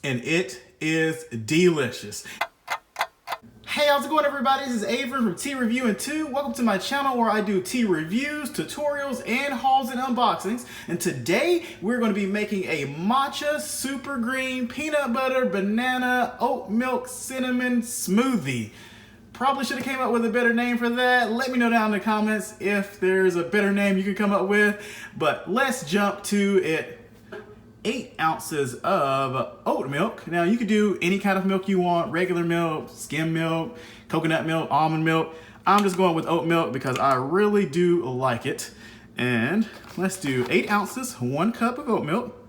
and it is delicious. Hey, how's it going, everybody? This is Avery from Tea Review and 2. Welcome to my channel where I do tea reviews, tutorials, and hauls and unboxings. And today we're going to be making a matcha super green peanut butter banana oat milk cinnamon smoothie. Probably should have came up with a better name for that. Let me know down in the comments if there's a better name you can come up with. But let's jump to it. 8 ounces of oat milk. Now you could do any kind of milk you want, regular milk, skim milk, coconut milk, almond milk. I'm just going with oat milk because I really do like it. And let's do 8 ounces, 1 cup of oat milk.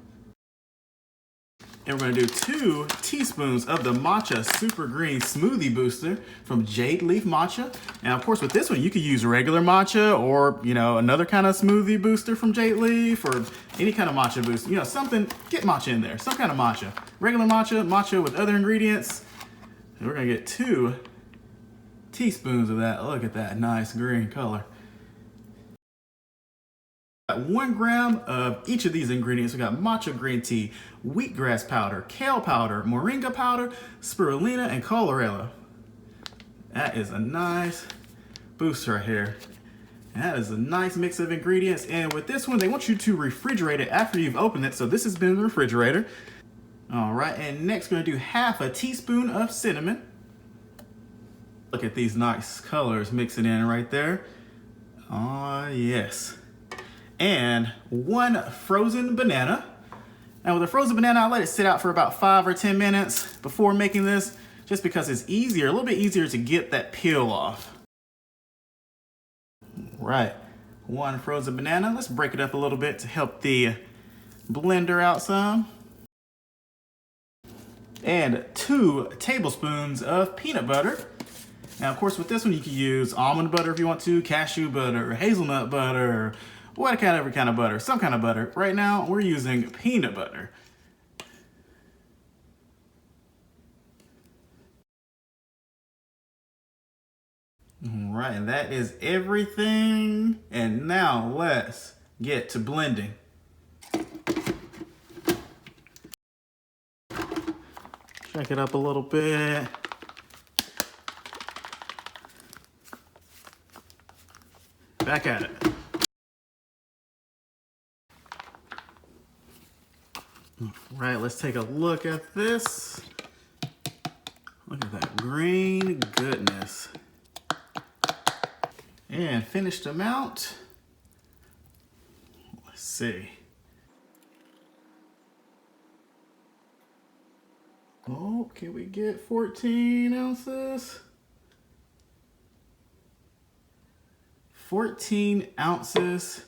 And we're gonna do 2 teaspoons of the Matcha Super Green Smoothie Booster from Jade Leaf Matcha. And of course with this one, you could use regular matcha or, another kind of smoothie booster from Jade Leaf or any kind of matcha booster. Something, get matcha in there, some kind of matcha. Regular matcha, matcha with other ingredients. And we're gonna get 2 teaspoons of that. Look at that nice green color. 1 gram of each of these ingredients. We got matcha green tea, wheatgrass powder, kale powder, moringa powder, spirulina, and chlorella. That is a nice boost right here. That is a nice mix of ingredients. And with this one, they want you to refrigerate it after you've opened it. So this has been in the refrigerator. All right, and next we're gonna do 1/2 teaspoon of cinnamon. Look at these nice colors mixing in right there. Oh, yes. And 1 frozen banana. Now with a frozen banana, I let it sit out for about 5 or 10 minutes before making this, just because it's easier, a little bit easier to get that peel off. Right, 1 frozen banana. Let's break it up a little bit to help the blender out some. And 2 tablespoons of peanut butter. Now of course with this one, you can use almond butter if you want to, cashew butter, hazelnut butter, whatever kind of butter, some kind of butter. Right now, we're using peanut butter. All right, and that is everything. And now let's get to blending. Shake it up a little bit. Back at it. Right, let's take a look at this. Look at that green goodness. And finished amount. Let's see. Oh, can we get 14 ounces? 14 ounces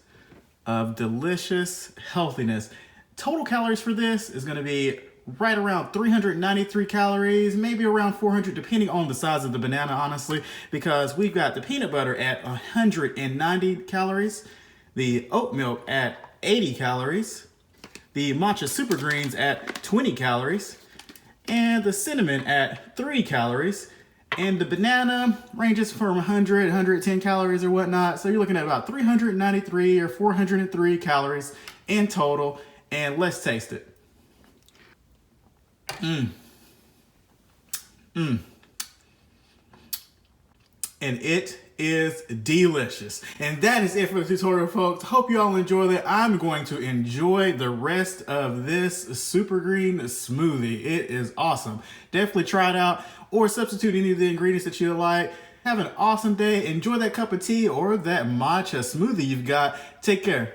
of delicious healthiness. Total calories for this is going to be right around 393 calories, maybe around 400, depending on the size of the banana, honestly, because we've got the peanut butter at 190 calories, the oat milk at 80 calories, the matcha super greens at 20 calories, and the cinnamon at 3 calories, and the banana ranges from 100, 110 calories or whatnot. So you're looking at about 393 or 403 calories in total. And let's taste it. And it is delicious. And that is it for the tutorial, folks. Hope you all enjoyed it. I'm going to enjoy the rest of this super green smoothie. It is awesome. Definitely try it out or substitute any of the ingredients that you like. Have an awesome day. Enjoy that cup of tea or that matcha smoothie you've got. Take care.